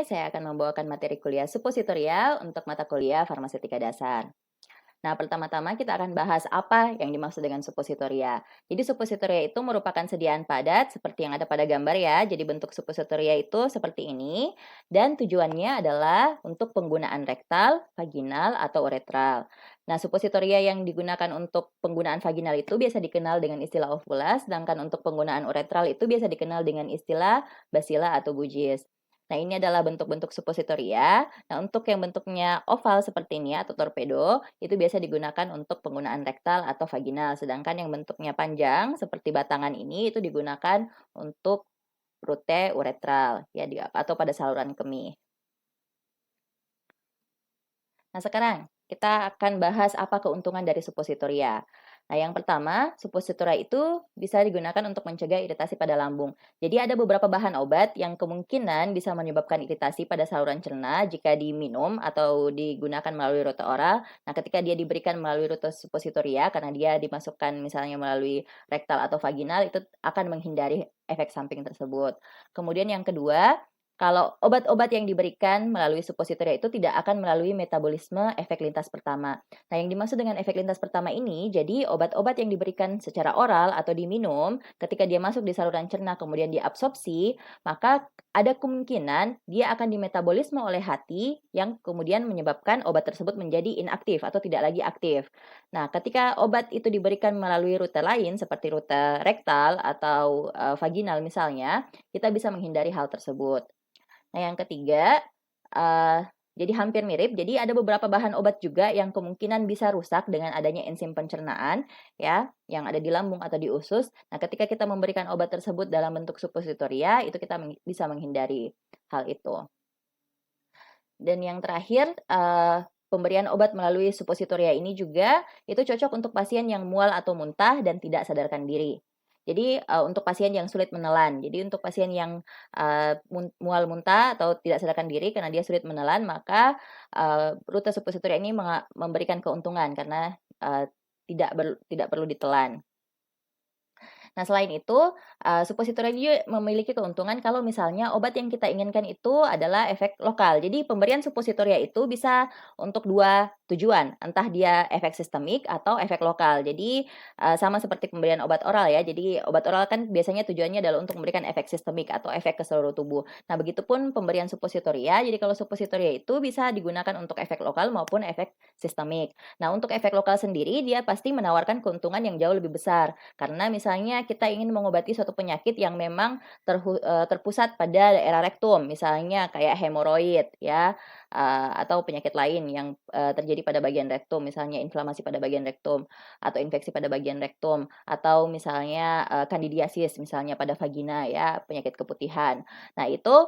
saya akan membawakan materi kuliah suppositoria untuk mata kuliah farmaseutika dasar. Nah, pertama-tama kita akan bahas apa yang dimaksud dengan suppositoria. Jadi suppositoria itu merupakan sediaan padat seperti yang ada pada gambar ya. Jadi bentuk suppositoria itu seperti ini dan tujuannya adalah untuk penggunaan rektal, vaginal, atau uretral. Nah, suppositoria yang digunakan untuk penggunaan vaginal itu biasa dikenal dengan istilah ovula, sedangkan untuk penggunaan uretral itu biasa dikenal dengan istilah basila atau bugis. Nah, ini adalah bentuk-bentuk suppositoria. Nah, untuk yang bentuknya oval seperti ini atau torpedo, itu biasa digunakan untuk penggunaan rektal atau vaginal. Sedangkan yang bentuknya panjang seperti batangan ini itu digunakan untuk rute uretral ya atau pada saluran kemih. Nah, sekarang kita akan bahas apa keuntungan dari suppositoria. Nah, yang pertama, suppositoria itu bisa digunakan untuk mencegah iritasi pada lambung. Jadi ada beberapa bahan obat yang kemungkinan bisa menyebabkan iritasi pada saluran cerna jika diminum atau digunakan melalui rute oral. Nah, ketika dia diberikan melalui rute suppositoria karena dia dimasukkan misalnya melalui rektal atau vaginal itu akan menghindari efek samping tersebut. Kemudian yang kedua, kalau obat-obat yang diberikan melalui suppositoria itu tidak akan melalui metabolisme efek lintas pertama. Nah, yang dimaksud dengan efek lintas pertama ini, jadi obat-obat yang diberikan secara oral atau diminum, ketika dia masuk di saluran cerna kemudian diabsorpsi, maka ada kemungkinan dia akan dimetabolisme oleh hati yang kemudian menyebabkan obat tersebut menjadi inaktif atau tidak lagi aktif. Nah, ketika obat itu diberikan melalui rute lain seperti rute rektal atau vaginal misalnya, kita bisa menghindari hal tersebut. Nah, yang ketiga, jadi hampir mirip. Jadi ada beberapa bahan obat juga yang kemungkinan bisa rusak dengan adanya enzim pencernaan, ya, yang ada di lambung atau di usus. Nah, ketika kita memberikan obat tersebut dalam bentuk suppositoria, itu kita bisa menghindari hal itu. Dan yang terakhir, pemberian obat melalui suppositoria ini juga itu cocok untuk pasien yang mual atau muntah dan tidak sadarkan diri. Jadi, untuk pasien yang sulit menelan. Jadi untuk pasien yang, mual muntah atau tidak sadarkan diri karena dia sulit menelan, maka, rute suppositoria ini memberikan keuntungan karena, tidak perlu ditelan. Nah, selain itu, suppositoria juga memiliki keuntungan kalau misalnya obat yang kita inginkan itu adalah efek lokal. Jadi pemberian suppositoria itu bisa untuk dua tujuan, entah dia efek sistemik atau efek lokal. Jadi, sama seperti pemberian obat oral ya. Jadi obat oral kan biasanya tujuannya adalah untuk memberikan efek sistemik atau efek ke seluruh tubuh. Nah, begitupun pemberian suppositoria. Jadi kalau suppositoria itu bisa digunakan untuk efek lokal maupun efek sistemik. Nah, untuk efek lokal sendiri dia pasti menawarkan keuntungan yang jauh lebih besar. Karena misalnya kita ingin mengobati suatu penyakit yang memang terpusat pada daerah rektum, misalnya kayak hemoroid ya, atau penyakit lain yang terjadi pada bagian rektum, misalnya inflamasi pada bagian rektum atau infeksi pada bagian rektum, atau misalnya kandidiasis misalnya pada vagina ya, penyakit keputihan. Nah, itu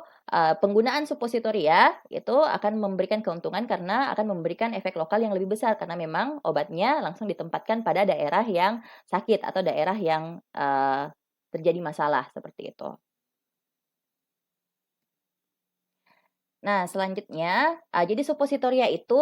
penggunaan suppositoria itu akan memberikan keuntungan karena akan memberikan efek lokal yang lebih besar karena memang obatnya langsung ditempatkan pada daerah yang sakit atau daerah yang, terjadi masalah, seperti itu. Nah, selanjutnya, jadi suppositoria itu,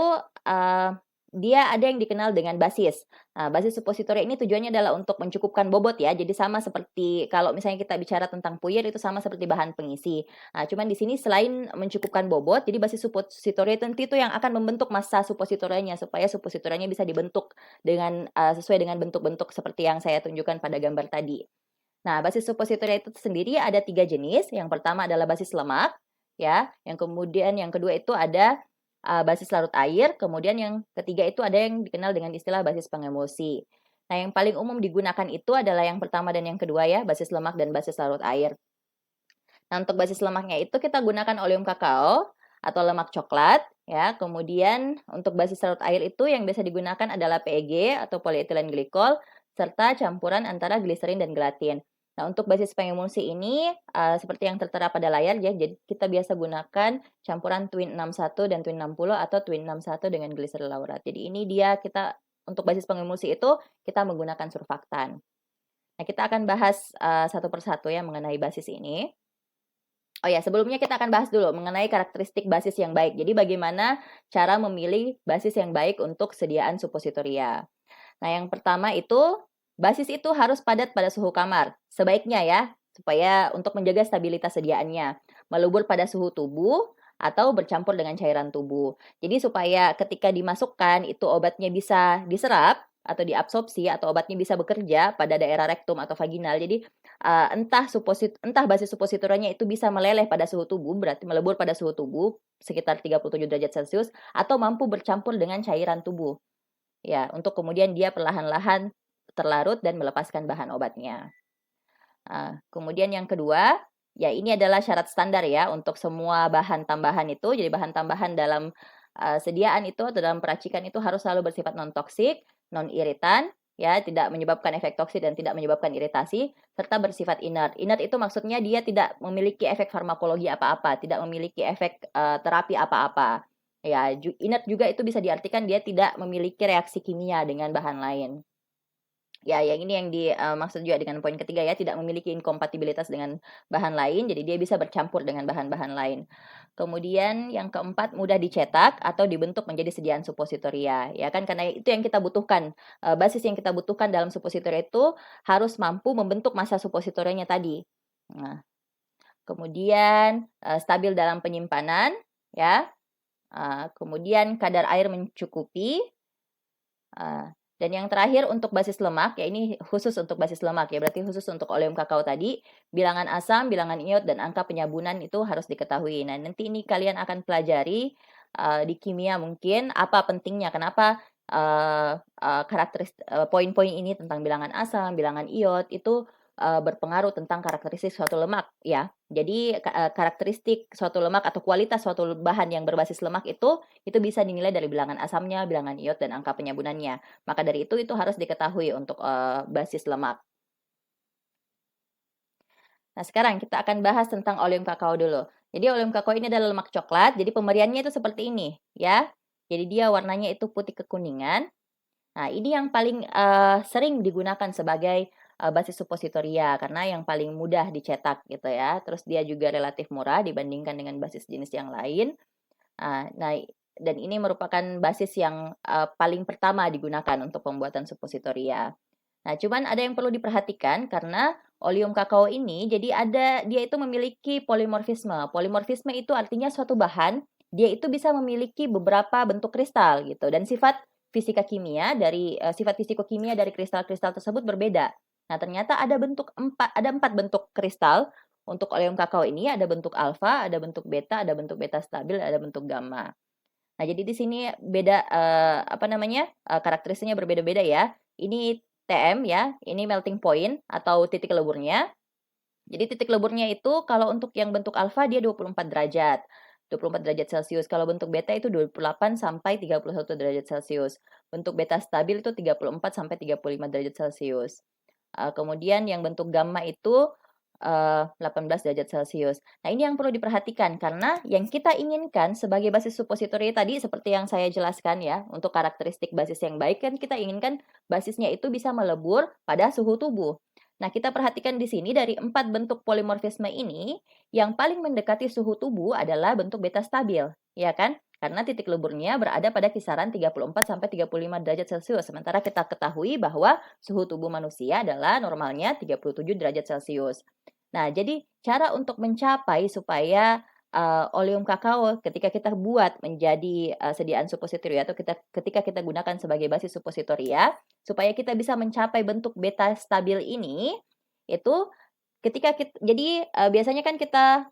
dia ada yang dikenal dengan basis. Nah, basis suppositoria ini tujuannya adalah untuk mencukupkan bobot ya, jadi sama seperti kalau misalnya kita bicara tentang puyer itu sama seperti bahan pengisi. Nah, cuman di sini selain mencukupkan bobot, jadi basis suppositoria itu yang akan membentuk massa suppositorianya supaya suppositorianya bisa dibentuk dengan, sesuai dengan bentuk-bentuk seperti yang saya tunjukkan pada gambar tadi. Nah, basis suppositoria itu sendiri ada 3 jenis. Yang pertama adalah basis lemak, ya. Yang kedua itu ada basis larut air. Kemudian yang ketiga itu ada yang dikenal dengan istilah basis pengemulsi. Nah, yang paling umum digunakan itu adalah yang pertama dan yang kedua ya, basis lemak dan basis larut air. Nah, untuk basis lemaknya itu kita gunakan oleum kakao atau lemak coklat, ya. Kemudian untuk basis larut air itu yang biasa digunakan adalah PEG atau polyethylene glycol serta campuran antara gliserin dan gelatin. Nah, untuk basis pengemulsi ini seperti yang tertera pada layar ya. Jadi kita biasa gunakan campuran Twin 61 dan Twin 60 atau Twin 61 dengan gliseril laurat. Jadi ini dia kita untuk basis pengemulsi itu kita menggunakan surfaktan. Nah, kita akan bahas satu persatu ya mengenai basis ini. Oh ya, sebelumnya kita akan bahas dulu mengenai karakteristik basis yang baik. Jadi bagaimana cara memilih basis yang baik untuk sediaan suppositoria. Nah, yang pertama itu, basis itu harus padat pada suhu kamar. Sebaiknya ya, supaya untuk menjaga stabilitas sediaannya. Melebur pada suhu tubuh, atau bercampur dengan cairan tubuh. Jadi supaya ketika dimasukkan itu obatnya bisa diserap atau diabsorpsi atau obatnya bisa bekerja pada daerah rektum atau vaginal. Jadi entah basis supositornya itu bisa meleleh pada suhu tubuh, berarti melebur pada suhu tubuh sekitar 37 derajat Celcius atau mampu bercampur dengan cairan tubuh. Ya, untuk kemudian dia perlahan-lahan terlarut dan melepaskan bahan obatnya. Kemudian yang kedua, ya ini adalah syarat standar ya untuk semua bahan tambahan itu. Jadi bahan tambahan dalam sediaan itu atau dalam peracikan itu harus selalu bersifat non-toksik, non-iritan, ya tidak menyebabkan efek toksik dan tidak menyebabkan iritasi, serta bersifat inert. Inert itu maksudnya dia tidak memiliki efek farmakologi apa-apa, tidak memiliki efek terapi apa-apa. Ya, inert juga itu bisa diartikan dia tidak memiliki reaksi kimia dengan bahan lain. Ya, yang ini yang dimaksud juga dengan poin ketiga ya, tidak memiliki inkompatibilitas dengan bahan lain, jadi dia bisa bercampur dengan bahan-bahan lain. Kemudian yang keempat, mudah dicetak atau dibentuk menjadi sediaan supositoria. Ya kan, karena itu yang kita butuhkan. Basis yang kita butuhkan dalam supositoria itu harus mampu membentuk massa supositorianya tadi. Nah, kemudian stabil dalam penyimpanan, ya. Kemudian kadar air mencukupi. Dan yang terakhir untuk basis lemak, ya ini khusus untuk basis lemak ya, berarti khusus untuk oleum kakao tadi, bilangan asam, bilangan iod, dan angka penyabunan itu harus diketahui. Nah, nanti ini kalian akan pelajari di kimia mungkin, apa pentingnya, kenapa poin-poin ini tentang bilangan asam, bilangan iod, itu berpengaruh tentang karakteristik suatu lemak ya. Jadi karakteristik suatu lemak atau kualitas suatu bahan yang berbasis lemak itu bisa dinilai dari bilangan asamnya, bilangan iod, dan angka penyabunannya. Maka dari itu harus diketahui untuk basis lemak. Nah, sekarang kita akan bahas tentang oleum kakao dulu. Jadi oleum kakao ini adalah lemak coklat, jadi pemberiannya itu seperti ini, ya. Jadi dia warnanya itu putih kekuningan. Nah, ini yang paling sering digunakan sebagai basis supositoria karena yang paling mudah dicetak gitu ya. Terus dia juga relatif murah dibandingkan dengan basis jenis yang lain. Nah, dan ini merupakan basis yang paling pertama digunakan untuk pembuatan supositoria. Nah, cuman ada yang perlu diperhatikan karena oleum kakao ini jadi dia itu memiliki polimorfisme. Polimorfisme itu artinya suatu bahan dia itu bisa memiliki beberapa bentuk kristal gitu dan sifat sifat fisikokimia dari kristal-kristal tersebut berbeda. Nah, ternyata ada empat bentuk kristal untuk oleum kakao ini, ada bentuk alfa, ada bentuk beta, ada bentuk beta stabil, ada bentuk gamma. Nah, jadi di sini beda karakteristiknya berbeda-beda ya. Ini TM ya, ini melting point atau titik leburnya. Jadi titik leburnya itu kalau untuk yang bentuk alfa dia 24 derajat. 24 derajat Celcius. Kalau bentuk beta itu 28 sampai 31 derajat Celcius. Bentuk beta stabil itu 34 sampai 35 derajat Celcius. Kemudian yang bentuk gamma itu 18 derajat Celcius. Nah, ini yang perlu diperhatikan karena yang kita inginkan sebagai basis supositori tadi seperti yang saya jelaskan ya, untuk karakteristik basis yang baik kan kita inginkan basisnya itu bisa melebur pada suhu tubuh. Nah, kita perhatikan di sini dari 4 bentuk polimorfisme ini, yang paling mendekati suhu tubuh adalah bentuk beta stabil, ya kan? Karena titik leburnya berada pada kisaran 34 sampai 35 derajat Celcius. Sementara kita ketahui bahwa suhu tubuh manusia adalah normalnya 37 derajat Celcius. Nah, jadi cara untuk mencapai supaya oleum kakao ketika kita buat menjadi sediaan supositoria atau ketika kita gunakan sebagai basis supositoria, supaya kita bisa mencapai bentuk beta stabil ini, itu biasanya kan kita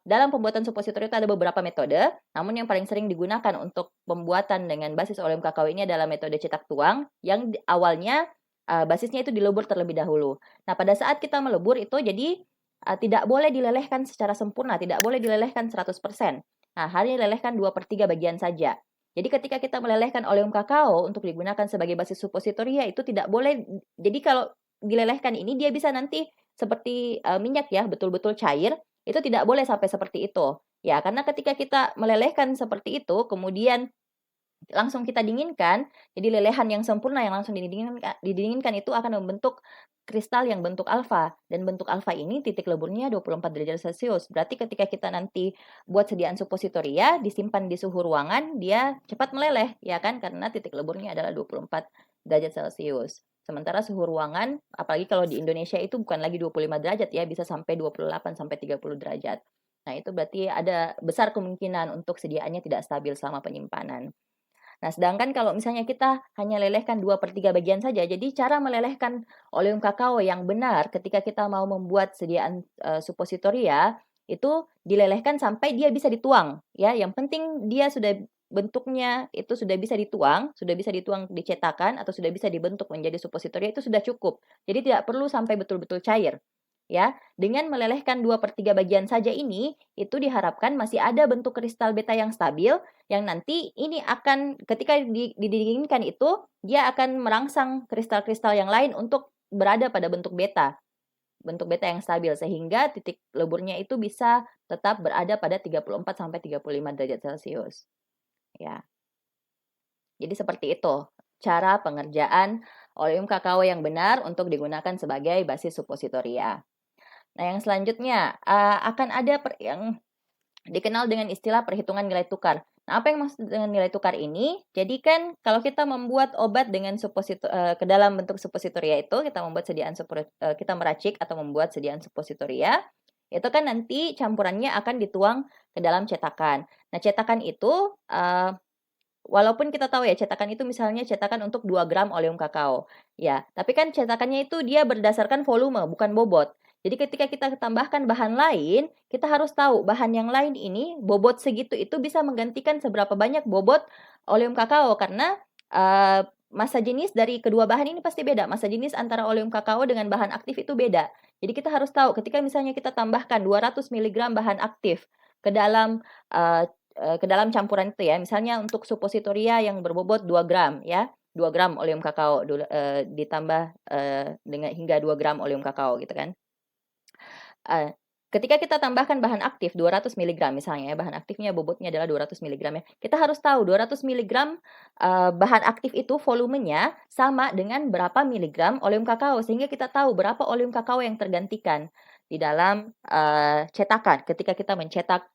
dalam pembuatan supositoria itu ada beberapa metode, namun yang paling sering digunakan untuk pembuatan dengan basis oleum kakao ini adalah metode cetak tuang yang awalnya basisnya itu dilebur terlebih dahulu. Nah, pada saat kita melebur itu jadi tidak boleh dilelehkan secara sempurna, tidak boleh dilelehkan 100%. Nah, hanya dilelehkan 2/3 bagian saja. Jadi ketika kita melelehkan oleum kakao untuk digunakan sebagai basis supositoria itu tidak boleh, jadi kalau dilelehkan ini dia bisa nanti seperti minyak ya, betul-betul cair, itu tidak boleh sampai seperti itu. Ya, karena ketika kita melelehkan seperti itu, kemudian langsung kita dinginkan, jadi lelehan yang sempurna yang langsung didinginkan itu akan membentuk kristal yang bentuk alfa. Dan bentuk alfa ini titik leburnya 24 derajat Celcius. Berarti ketika kita nanti buat sediaan supositoria, disimpan di suhu ruangan, dia cepat meleleh, ya kan? Karena titik leburnya adalah 24 derajat Celcius. Sementara suhu ruangan, apalagi kalau di Indonesia itu bukan lagi 25 derajat ya, bisa sampai 28 sampai 30 derajat. Nah, itu berarti ada besar kemungkinan untuk sediaannya tidak stabil selama penyimpanan. Nah, sedangkan kalau misalnya kita hanya lelehkan 2/3 bagian saja, jadi cara melelehkan oleum kakao yang benar ketika kita mau membuat sediaan supositoria, itu dilelehkan sampai dia bisa dituang, ya. Yang penting dia sudah bentuknya itu sudah bisa dituang di cetakan atau sudah bisa dibentuk menjadi supositoria itu sudah cukup. Jadi tidak perlu sampai betul-betul cair, ya. Dengan melelehkan 2/3 bagian saja ini, itu diharapkan masih ada bentuk kristal beta yang stabil, yang nanti ini akan ketika didinginkan itu, dia akan merangsang kristal-kristal yang lain untuk berada pada bentuk beta yang stabil, sehingga titik leburnya itu bisa tetap berada pada 34 sampai 35 derajat Celcius. Ya. Jadi seperti itu cara pengerjaan oleum kakao yang benar untuk digunakan sebagai basis supositoria. Nah, yang selanjutnya akan ada yang dikenal dengan istilah perhitungan nilai tukar. Nah, apa yang maksud dengan nilai tukar ini? Jadi kan kalau kita membuat obat dengan ke dalam bentuk supositoria itu, kita meracik atau membuat sediaan supositoria, itu kan nanti campurannya akan dituang ke dalam cetakan. Nah, cetakan itu walaupun kita tahu ya cetakan itu misalnya cetakan untuk 2 gram oleum kakao. Ya, tapi kan cetakannya itu dia berdasarkan volume, bukan bobot. Jadi ketika kita tambahkan bahan lain, kita harus tahu bahan yang lain ini bobot segitu itu bisa menggantikan seberapa banyak bobot oleum kakao karena massa jenis dari kedua bahan ini pasti beda. Massa jenis antara oleum kakao dengan bahan aktif itu beda. Jadi kita harus tahu ketika misalnya kita tambahkan 200 mg bahan aktif ke dalam campuran itu ya. Misalnya untuk supositoria yang berbobot 2 gram ya. 2 gram oleum kakao ditambah dengan hingga 2 gram oleum kakao gitu kan. Ketika kita tambahkan bahan aktif 200 mg misalnya ya, bahan aktifnya bobotnya adalah 200 mg ya. Kita harus tahu 200 mg bahan aktif itu volumenya sama dengan berapa miligram oleum kakao sehingga kita tahu berapa oleum kakao yang tergantikan di dalam cetakan ketika kita mencetak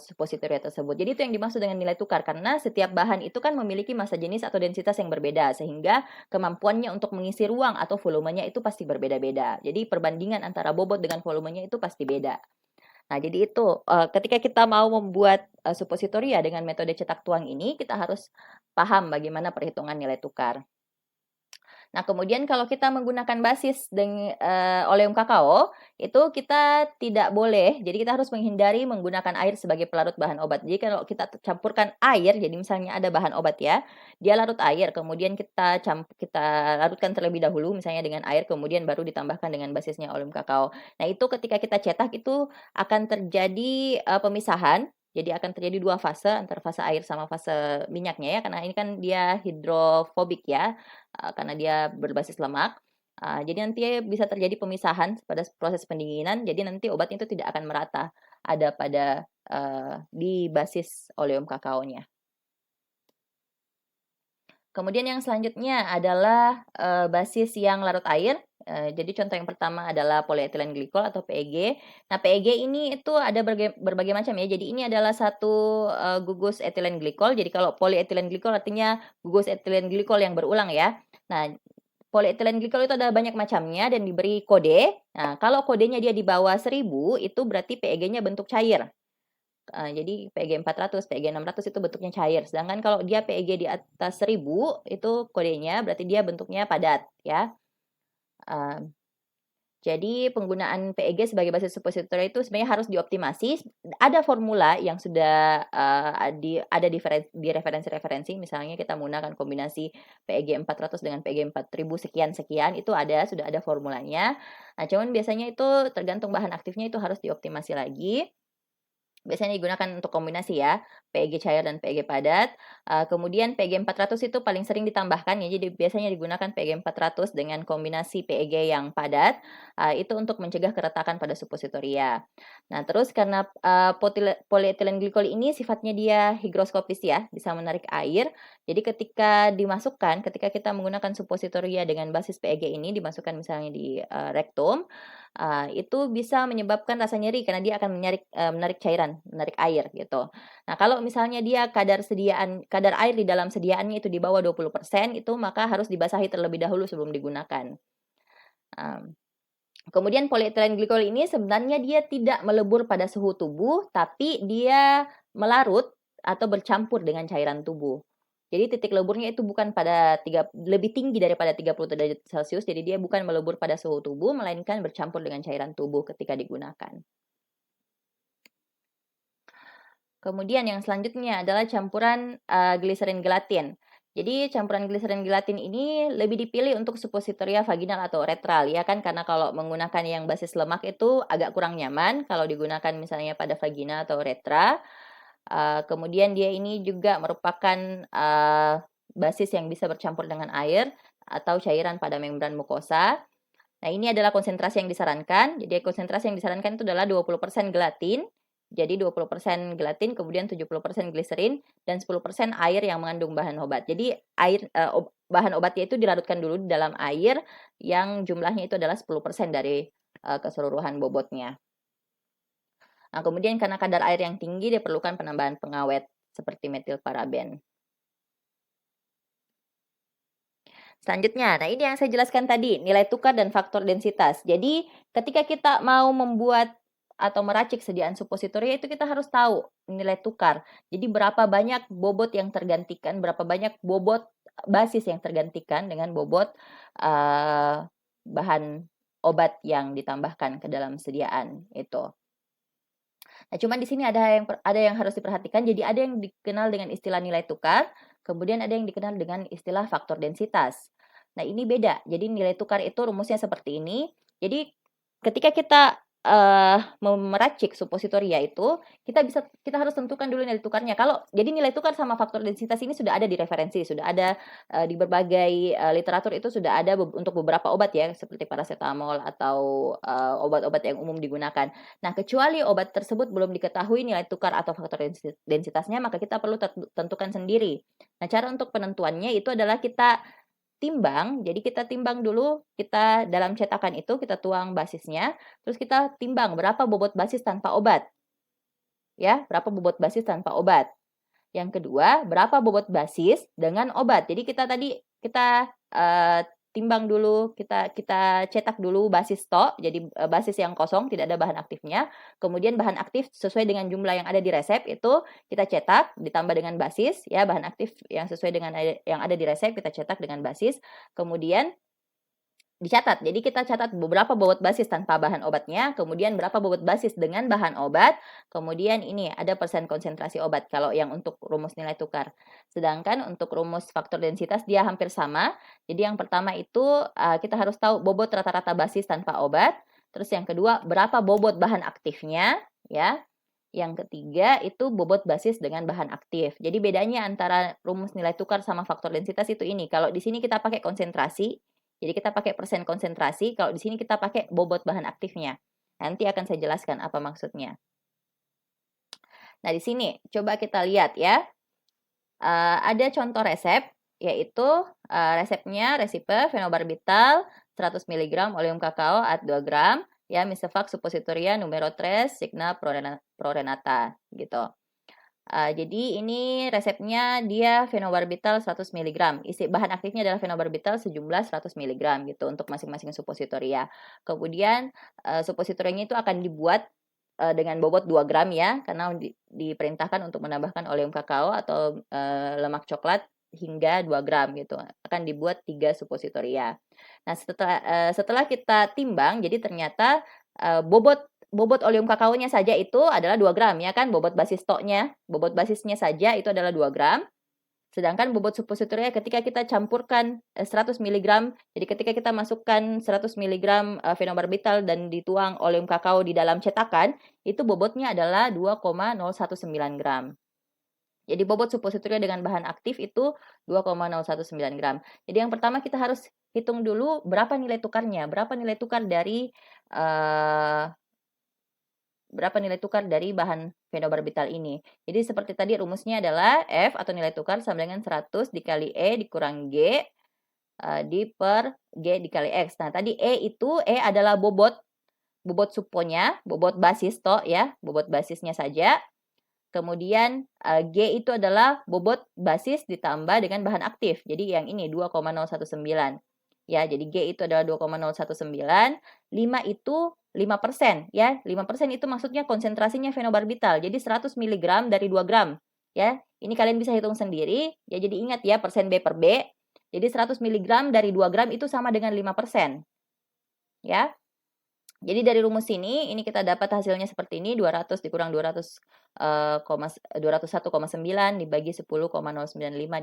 supositoria tersebut. Jadi itu yang dimaksud dengan nilai tukar karena setiap bahan itu kan memiliki massa jenis atau densitas yang berbeda sehingga kemampuannya untuk mengisi ruang atau volumenya itu pasti berbeda-beda. Jadi perbandingan antara bobot dengan volumenya itu pasti beda. Nah, jadi itu ketika kita mau membuat supositoria dengan metode cetak tuang ini, kita harus paham bagaimana perhitungan nilai tukar. Nah, kemudian kalau kita menggunakan basis dengan oleum kakao, itu kita tidak boleh, jadi kita harus menghindari menggunakan air sebagai pelarut bahan obat. Jadi kalau kita campurkan air, jadi misalnya ada bahan obat ya, dia larut air, kemudian kita larutkan terlebih dahulu misalnya dengan air, kemudian baru ditambahkan dengan basisnya oleum kakao. Nah, itu ketika kita cetak itu akan terjadi pemisahan. Jadi akan terjadi 2 fase antara fase air sama fase minyaknya ya, karena ini kan dia hidrofobik ya. Karena dia berbasis lemak. Jadi nanti bisa terjadi pemisahan pada proses pendinginan, jadi nanti obatnya itu tidak akan merata ada pada di basis oleum kakaonya. Kemudian yang selanjutnya adalah basis yang larut air. Jadi contoh yang pertama adalah polyethylene glycol atau PEG. Nah, PEG ini itu ada berbagai macam ya. Jadi ini adalah satu gugus ethylene glycol. Jadi kalau polyethylene glycol artinya gugus ethylene glycol yang berulang ya. Nah, polyethylene glycol itu ada banyak macamnya dan diberi kode. Nah, kalau kodenya dia di bawah 1000 itu berarti PEG-nya bentuk cair. Jadi PEG 400, PEG 600 itu bentuknya cair. Sedangkan kalau dia PEG di atas 1000 itu kodenya berarti dia bentuknya padat ya. Jadi penggunaan PEG sebagai basis supositoria itu sebenarnya harus dioptimasi. Ada formula yang sudah ada di referensi-referensi. Misalnya kita menggunakan kombinasi PEG 400 dengan PEG 4000 sekian-sekian. Itu sudah ada formulanya. Nah, cuman biasanya itu tergantung bahan aktifnya itu harus dioptimasi lagi. Biasanya digunakan untuk kombinasi ya, PEG cair dan PEG padat. Kemudian PEG 400 itu paling sering ditambahkan ya, jadi biasanya digunakan PEG 400 dengan kombinasi PEG yang padat, itu untuk mencegah keretakan pada supositoria. Nah, terus karena polyethylene glycol ini sifatnya dia higroskopis ya, bisa menarik air. Jadi ketika kita menggunakan supositoria dengan basis PEG ini dimasukkan misalnya di rektum, itu bisa menyebabkan rasa nyeri karena dia akan menarik cairan, menarik air gitu. Nah, kalau misalnya dia kadar air di dalam sediaannya itu di bawah 20%, itu maka harus dibasahi terlebih dahulu sebelum digunakan. Kemudian polietilen glikol ini sebenarnya dia tidak melebur pada suhu tubuh, tapi dia melarut atau bercampur dengan cairan tubuh. Jadi titik leburnya itu bukan pada lebih tinggi daripada 30 derajat Celcius, jadi dia bukan melebur pada suhu tubuh, melainkan bercampur dengan cairan tubuh ketika digunakan. Kemudian yang selanjutnya adalah campuran gliserin gelatin. Jadi campuran gliserin gelatin ini lebih dipilih untuk suppositoria vaginal atau uretral ya kan, karena kalau menggunakan yang basis lemak itu agak kurang nyaman kalau digunakan misalnya pada vagina atau uretra. Kemudian dia ini juga merupakan basis yang bisa bercampur dengan air atau cairan pada membran mukosa. Nah, ini adalah konsentrasi yang disarankan. Jadi konsentrasi yang disarankan itu adalah 20% gelatin. Jadi 20% gelatin, kemudian 70% gliserin, dan 10% air yang mengandung bahan obat. Jadi bahan obatnya itu dilarutkan dulu di dalam air yang jumlahnya itu adalah 10% dari keseluruhan bobotnya. Nah, kemudian karena kadar air yang tinggi diperlukan penambahan pengawet seperti metilparaben. Selanjutnya, nah ini yang saya jelaskan tadi, nilai tukar dan faktor densitas. Jadi, ketika kita mau membuat atau meracik sediaan suppositoria itu kita harus tahu nilai tukar. Jadi berapa banyak bobot yang tergantikan, berapa banyak bobot basis yang tergantikan dengan bobot bahan obat yang ditambahkan ke dalam sediaan itu. Nah, cuman di sini ada yang harus diperhatikan. Jadi ada yang dikenal dengan istilah nilai tukar, kemudian ada yang dikenal dengan istilah faktor densitas. Nah, ini beda. Jadi nilai tukar itu rumusnya seperti ini. Jadi ketika kita meracik suppositoria itu, kita harus tentukan dulu nilai tukarnya. Jadi nilai tukar sama faktor densitas ini sudah ada di referensi, sudah ada di berbagai literatur itu sudah ada untuk beberapa obat ya, seperti paracetamol atau obat-obat yang umum digunakan. Nah, kecuali obat tersebut belum diketahui nilai tukar atau faktor densitasnya, maka kita perlu tentukan sendiri. Nah, cara untuk penentuannya itu adalah kita timbang. Jadi kita timbang dulu, kita dalam cetakan itu kita tuang basisnya, terus kita timbang berapa bobot basis tanpa obat. Ya, berapa bobot basis tanpa obat. Yang kedua, berapa bobot basis dengan obat. Jadi kita timbang dulu, kita cetak dulu basis tok, jadi basis yang kosong, tidak ada bahan aktifnya. Kemudian bahan aktif sesuai dengan jumlah yang ada di resep itu kita cetak ditambah dengan basis, ya bahan aktif yang sesuai dengan yang ada di resep kita cetak dengan basis. Kemudian dicatat. Jadi kita catat beberapa bobot basis tanpa bahan obatnya, kemudian berapa bobot basis dengan bahan obat, kemudian ini ada persen konsentrasi obat kalau yang untuk rumus nilai tukar. Sedangkan untuk rumus faktor densitas dia hampir sama. Jadi yang pertama itu kita harus tahu bobot rata-rata basis tanpa obat. Terus yang kedua berapa bobot bahan aktifnya, ya. Yang ketiga itu bobot basis dengan bahan aktif. Jadi bedanya antara rumus nilai tukar sama faktor densitas itu ini. Kalau di sini kita pakai konsentrasi, jadi kita pakai persen konsentrasi, kalau di sini kita pakai bobot bahan aktifnya. Nanti akan saya jelaskan apa maksudnya. Nah, di sini coba kita lihat ya. Ada contoh resep, yaitu resepnya resipe fenobarbital 100 mg oleum kakao at 2 gram, ya Misevac suppositoria numero 3 signa prorenata gitu. Jadi ini resepnya dia fenobarbital 100 mg. Isi bahan aktifnya adalah fenobarbital sejumlah 100 mg gitu untuk masing-masing suppositoria. Kemudian suppositorianya itu akan dibuat dengan bobot 2 gram ya, karena diperintahkan untuk menambahkan oleum kakao atau lemak coklat hingga 2 gram gitu. Akan dibuat 3 suppositoria. Nah, setelah kita timbang, jadi ternyata bobot oleum kakaonya saja itu adalah 2 gram ya kan, bobot basis stoknya, bobot basisnya saja itu adalah 2 gram. Sedangkan bobot suppositoria ketika kita campurkan 100 mg, jadi ketika kita masukkan 100 mg fenobarbital dan dituang oleum kakao di dalam cetakan, itu bobotnya adalah 2,019 gram. Jadi bobot suppositoria dengan bahan aktif itu 2,019 gram. Jadi yang pertama kita harus hitung dulu berapa nilai tukarnya, berapa nilai tukar dari bahan fenobarbital ini. Jadi seperti tadi rumusnya adalah F atau nilai tukar sama dengan 100 dikali E dikurang G per G dikali X. Nah, tadi E adalah bobot supponya, bobot basis toh ya, bobot basisnya saja. Kemudian G itu adalah bobot basis ditambah dengan bahan aktif. Jadi yang ini 2,019. Ya, jadi G itu adalah 2,019, 5 itu 5%, ya. 5% itu maksudnya konsentrasinya fenobarbital. Jadi 100 mg dari 2 gram, ya. Ini kalian bisa hitung sendiri. Ya, jadi ingat ya, persen B per B. Jadi 100 mg dari 2 gram itu sama dengan 5%. Ya. Jadi dari rumus ini kita dapat hasilnya seperti ini, 200 dikurang 201,9 dibagi 10,095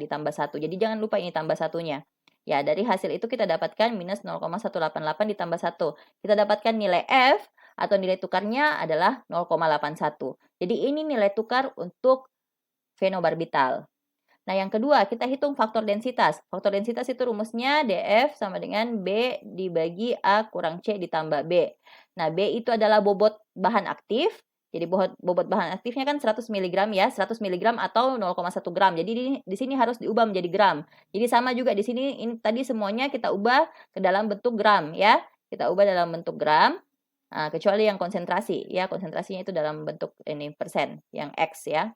ditambah 1. Jadi jangan lupa ini tambah satunya. Ya, dari hasil itu kita dapatkan minus 0,188 ditambah 1. Kita dapatkan nilai F atau nilai tukarnya adalah 0,81. Jadi ini nilai tukar untuk fenobarbital. Nah, yang kedua, kita hitung faktor densitas. Faktor densitas itu rumusnya DF sama dengan B dibagi A kurang C ditambah B. Nah, B itu adalah bobot bahan aktif. Jadi bobot bahan aktifnya kan 100 mg ya, 100 mg atau 0,1 gram. Jadi di sini harus diubah menjadi gram. Jadi sama juga di sini ini tadi semuanya kita ubah ke dalam bentuk gram ya. Kita ubah dalam bentuk gram. Nah, kecuali yang konsentrasi ya, konsentrasinya itu dalam bentuk ini persen, yang X ya.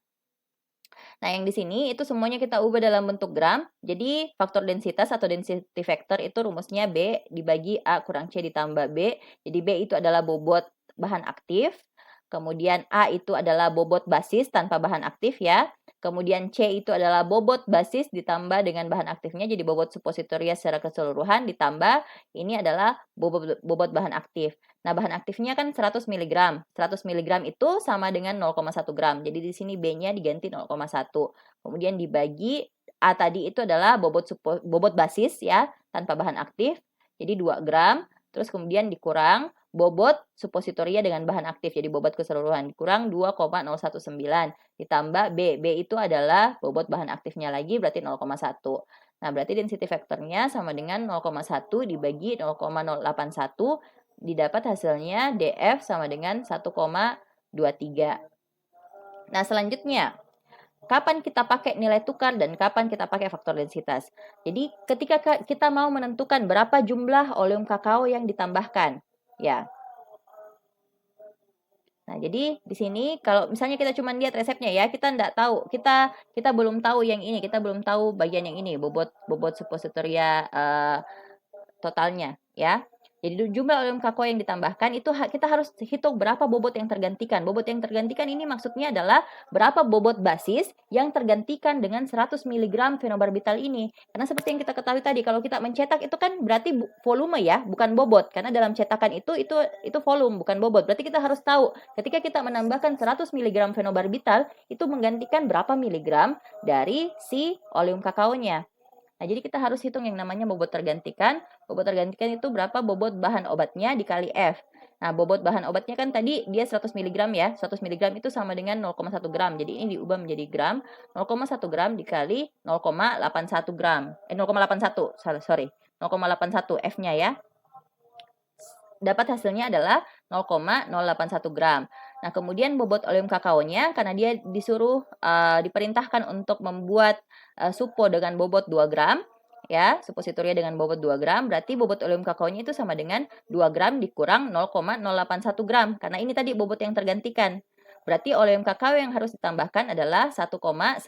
Nah, yang di sini itu semuanya kita ubah dalam bentuk gram. Jadi, faktor densitas atau density factor itu rumusnya B dibagi A kurang C ditambah B. Jadi, B itu adalah bobot bahan aktif. Kemudian A itu adalah bobot basis tanpa bahan aktif ya. Kemudian C itu adalah bobot basis ditambah dengan bahan aktifnya. Jadi bobot supositoria secara keseluruhan ditambah ini adalah bobot bahan aktif. Nah, bahan aktifnya kan 100 mg. 100 mg itu sama dengan 0,1 gram. Jadi di sini B-nya diganti 0,1. Kemudian dibagi A tadi itu adalah bobot basis ya, tanpa bahan aktif. Jadi 2 gram. Terus kemudian dikurang bobot supositoria dengan bahan aktif. Jadi bobot keseluruhan dikurang 2,019 ditambah B. B itu adalah bobot bahan aktifnya lagi berarti 0,1. Nah, berarti density factornya sama dengan 0,1 dibagi 0,081 didapat hasilnya DF sama dengan 1,23. Nah, selanjutnya, kapan kita pakai nilai tukar dan kapan kita pakai faktor densitas. Jadi, ketika kita mau menentukan berapa jumlah oleum kakao yang ditambahkan, ya. Nah, jadi di sini kalau misalnya kita cuma lihat resepnya ya, kita enggak tahu, kita belum tahu yang ini, kita belum tahu bagian yang ini, bobot supositoria totalnya ya. Jadi jumlah oleum kakao yang ditambahkan itu kita harus hitung berapa bobot yang tergantikan. Bobot yang tergantikan ini maksudnya adalah berapa bobot basis yang tergantikan dengan 100 mg fenobarbital ini. Karena seperti yang kita ketahui tadi, kalau kita mencetak itu kan berarti volume ya, bukan bobot. Karena dalam cetakan itu volume, bukan bobot. Berarti kita harus tahu ketika kita menambahkan 100 mg fenobarbital itu menggantikan berapa miligram dari si oleum kakaonya. Nah, jadi kita harus hitung yang namanya bobot tergantikan. Bobot tergantikan itu berapa bobot bahan obatnya dikali F. Nah, bobot bahan obatnya kan tadi dia 100 mg ya. 100 mg itu sama dengan 0,1 gram. Jadi ini diubah menjadi gram. 0,1 gram dikali 0,81 gram. 0,81, sorry. 0,81 F-nya ya. Dapat hasilnya adalah 0,081 gram. Nah, kemudian bobot oleum kakaonya karena dia disuruh diperintahkan untuk membuat supo dengan bobot 2 gram ya, supositoria dengan bobot 2 gram, berarti bobot oleum kakaonya itu sama dengan 2 gram dikurang 0,081 gram karena ini tadi bobot yang tergantikan. Berarti oleum kakao yang harus ditambahkan adalah 1,919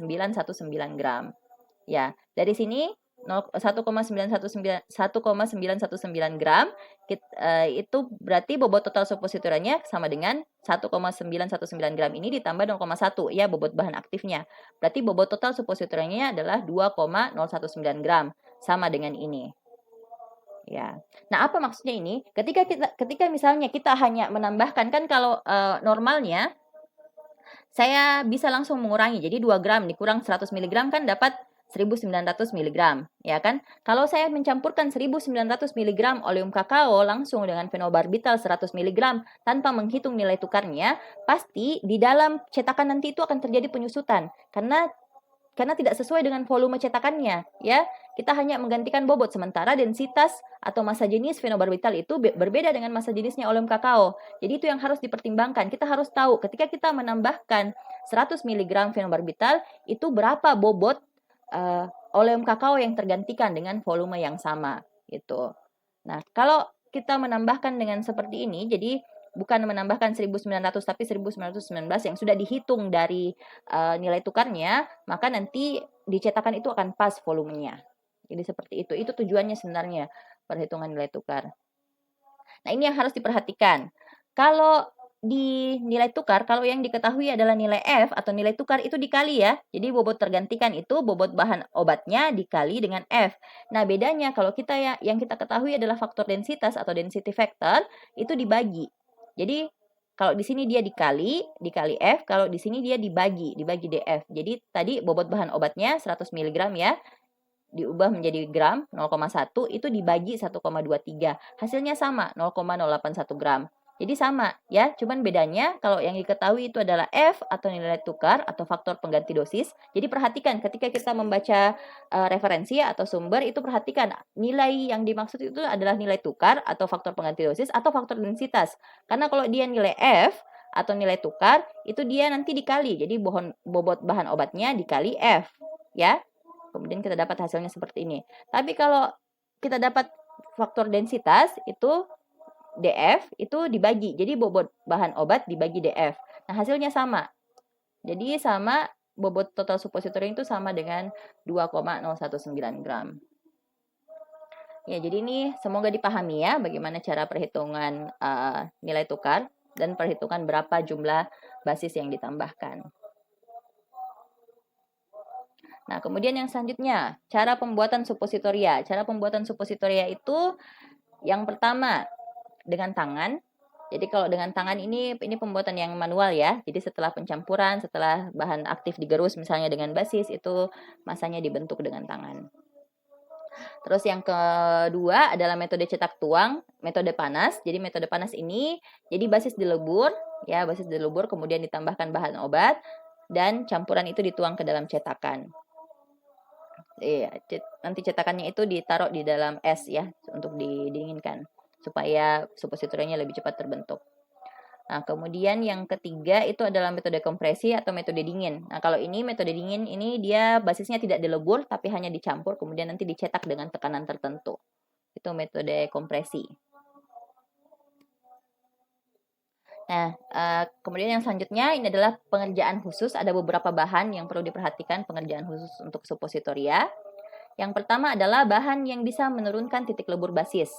gram. Ya, dari sini 1,919 gram itu berarti bobot total supositoranya sama dengan 1,919 gram ini ditambah 0,1 ya bobot bahan aktifnya. Berarti bobot total supositoranya adalah 2,019 gram sama dengan ini. Ya. Nah, apa maksudnya ini? Ketika misalnya kita hanya menambahkan kan kalau normalnya saya bisa langsung mengurangi. Jadi 2 gram dikurang 100 mg kan dapat 1900 mg, ya kan? Kalau saya mencampurkan 1900 mg oleum kakao langsung dengan fenobarbital 100 mg tanpa menghitung nilai tukarnya, pasti di dalam cetakan nanti itu akan terjadi penyusutan karena tidak sesuai dengan volume cetakannya, ya. Kita hanya menggantikan bobot sementara densitas atau massa jenis fenobarbital itu berbeda dengan massa jenisnya oleum kakao. Jadi itu yang harus dipertimbangkan. Kita harus tahu ketika kita menambahkan 100 mg fenobarbital itu berapa bobot oleum kakao yang tergantikan dengan volume yang sama gitu. Nah, kalau kita menambahkan dengan seperti ini, jadi bukan menambahkan 1900 tapi 1919 yang sudah dihitung dari nilai tukarnya, maka nanti di cetakan itu akan pas volumenya. Jadi seperti itu. Itu tujuannya sebenarnya. perhitungan nilai tukar. Nah, ini yang harus diperhatikan. Kalau di nilai tukar, kalau yang diketahui adalah nilai F atau nilai tukar itu dikali ya. Jadi bobot tergantikan itu bobot bahan obatnya dikali dengan F. Nah, bedanya kalau kita yang kita ketahui adalah faktor densitas atau density factor itu dibagi. Jadi kalau di sini dia dikali F, kalau di sini dia dibagi DF. Jadi tadi bobot bahan obatnya 100 mg ya, diubah menjadi gram 0,1 itu dibagi 1,23. Hasilnya sama 0,081 gram. Jadi sama ya, cuman bedanya kalau yang diketahui itu adalah F atau nilai tukar atau faktor pengganti dosis. Jadi perhatikan ketika kita membaca referensi atau sumber itu perhatikan nilai yang dimaksud itu adalah nilai tukar atau faktor pengganti dosis atau faktor densitas. Karena kalau dia nilai F atau nilai tukar itu dia nanti dikali. Jadi bobot bahan obatnya dikali F ya. Kemudian kita dapat hasilnya seperti ini. Tapi kalau kita dapat faktor densitas itu DF itu dibagi. Jadi bobot bahan obat dibagi DF. Nah, hasilnya sama. Jadi sama bobot total suppositorium itu sama dengan 2,019 gram. Ya, jadi ini semoga dipahami ya bagaimana cara perhitungan nilai tukar dan perhitungan berapa jumlah basis yang ditambahkan. Nah, kemudian yang selanjutnya, cara pembuatan suppositoria. Cara pembuatan suppositoria itu yang pertama dengan tangan. Jadi kalau dengan tangan ini pembuatan yang manual ya. Jadi setelah pencampuran, setelah bahan aktif digerus misalnya dengan basis, itu masanya dibentuk dengan tangan. Terus yang kedua adalah metode cetak tuang, metode panas. Jadi metode panas ini jadi basis dilebur ya, basis dilebur kemudian ditambahkan bahan obat dan campuran itu dituang ke dalam cetakan. Iya, nanti cetakannya itu ditaruh di dalam es ya untuk didinginkan supaya suppositorinya lebih cepat terbentuk. Nah, kemudian yang ketiga itu adalah metode kompresi atau metode dingin. Nah, kalau ini metode dingin ini dia basisnya tidak dilebur tapi hanya dicampur kemudian nanti dicetak dengan tekanan tertentu. Itu metode kompresi. Nah, kemudian yang selanjutnya ini adalah pengerjaan khusus. Ada beberapa bahan yang perlu diperhatikan pengerjaan khusus untuk suppositoria. Yang pertama adalah bahan yang bisa menurunkan titik lebur basis.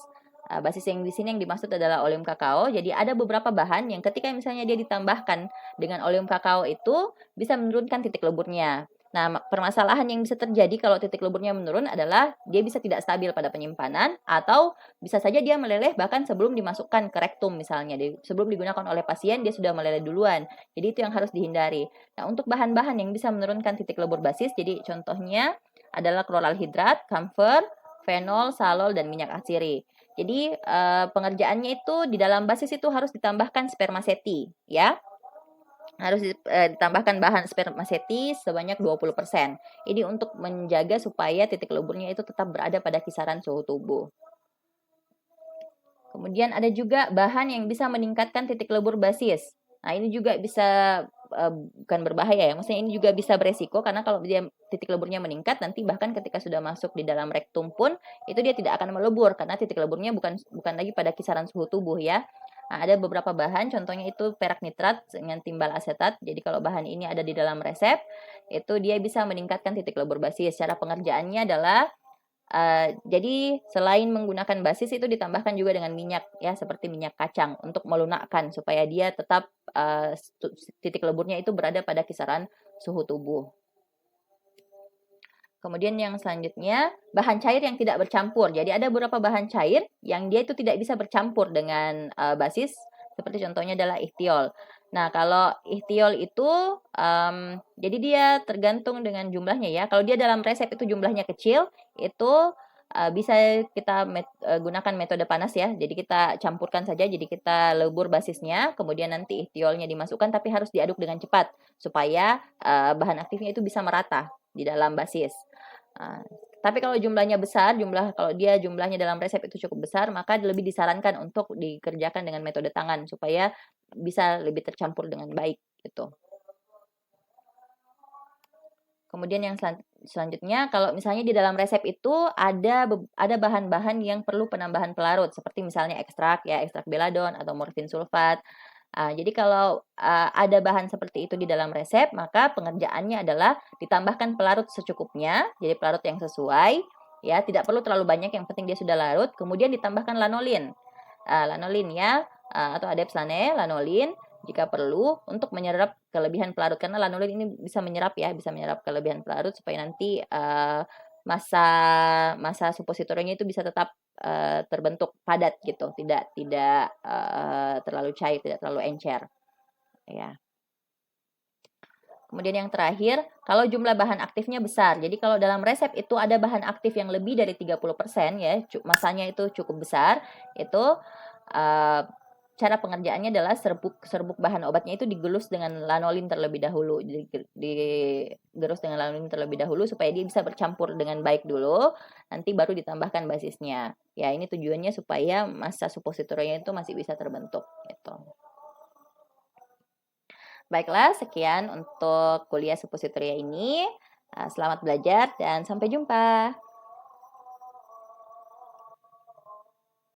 Basis yang di sini yang dimaksud adalah oleum kakao. Jadi ada beberapa bahan yang ketika misalnya dia ditambahkan dengan oleum kakao itu bisa menurunkan titik leburnya. Nah, permasalahan yang bisa terjadi kalau titik leburnya menurun adalah dia bisa tidak stabil pada penyimpanan atau bisa saja dia meleleh bahkan sebelum dimasukkan ke rektum misalnya. Sebelum digunakan oleh pasien dia sudah meleleh duluan. Jadi itu yang harus dihindari. Nah, untuk bahan-bahan yang bisa menurunkan titik lebur basis, jadi contohnya adalah kloralhidrat, kamfer, fenol, salol, dan minyak atsiri. Jadi pengerjaannya itu di dalam basis itu harus ditambahkan spermaceti ya. Harus ditambahkan bahan spermaceti sebanyak 20%. Ini untuk menjaga supaya titik leburnya itu tetap berada pada kisaran suhu tubuh. Kemudian ada juga bahan yang bisa meningkatkan titik lebur basis. Nah, ini juga bisa bukan berbahaya ya. Maksudnya ini juga bisa beresiko karena kalau dia titik leburnya meningkat nanti bahkan ketika sudah masuk di dalam rektum pun itu dia tidak akan melebur karena titik leburnya bukan lagi pada kisaran suhu tubuh ya. Nah, ada beberapa bahan, contohnya itu perak nitrat dengan timbal asetat. Jadi kalau bahan ini ada di dalam resep, itu dia bisa meningkatkan titik lebur basis. Cara pengerjaannya adalah jadi selain menggunakan basis itu ditambahkan juga dengan minyak ya seperti minyak kacang untuk melunakkan supaya dia tetap titik leburnya itu berada pada kisaran suhu tubuh. Kemudian yang selanjutnya, bahan cair yang tidak bercampur. Jadi ada beberapa bahan cair yang dia itu tidak bisa bercampur dengan basis, seperti contohnya adalah ikhtiol. Nah, kalau ikhtiol itu, jadi dia tergantung dengan jumlahnya ya. Kalau dia dalam resep itu jumlahnya kecil, itu bisa kita gunakan metode panas ya. Jadi kita campurkan saja, jadi kita lebur basisnya, kemudian nanti ikhtiolnya dimasukkan, tapi harus diaduk dengan cepat, supaya bahan aktifnya itu bisa merata di dalam basis. Tapi kalau jumlahnya besar, kalau dia jumlahnya dalam resep itu cukup besar, maka lebih disarankan untuk dikerjakan dengan metode tangan supaya bisa lebih tercampur dengan baik gitu. Kemudian yang selanjutnya, kalau misalnya di dalam resep itu ada bahan-bahan yang perlu penambahan pelarut, seperti misalnya ekstrak beladon atau morfin sulfat. Jadi kalau ada bahan seperti itu di dalam resep, maka pengerjaannya adalah ditambahkan pelarut secukupnya, jadi pelarut yang sesuai, Ya, tidak perlu terlalu banyak, yang penting dia sudah larut. Kemudian ditambahkan lanolin. Lanolin ya, atau adepsane, lanolin jika perlu untuk menyerap kelebihan pelarut, karena lanolin ini bisa menyerap ya, bisa menyerap kelebihan pelarut supaya nanti masa masa supositorinya itu bisa tetap terbentuk padat gitu, tidak terlalu cair, tidak terlalu encer ya. Kemudian yang terakhir, kalau jumlah bahan aktifnya besar. Jadi kalau dalam resep itu ada bahan aktif yang lebih dari 30% ya, masanya itu cukup besar, itu cara pengerjaannya adalah serbuk bahan obatnya itu digelus dengan lanolin terlebih dahulu. Digerus dengan lanolin terlebih dahulu supaya dia bisa bercampur dengan baik dulu, nanti baru ditambahkan basisnya. Ya, ini tujuannya supaya masa supositorinya itu masih bisa terbentuk gitu. Baiklah, sekian untuk kuliah supositoria ini. Selamat belajar dan sampai jumpa.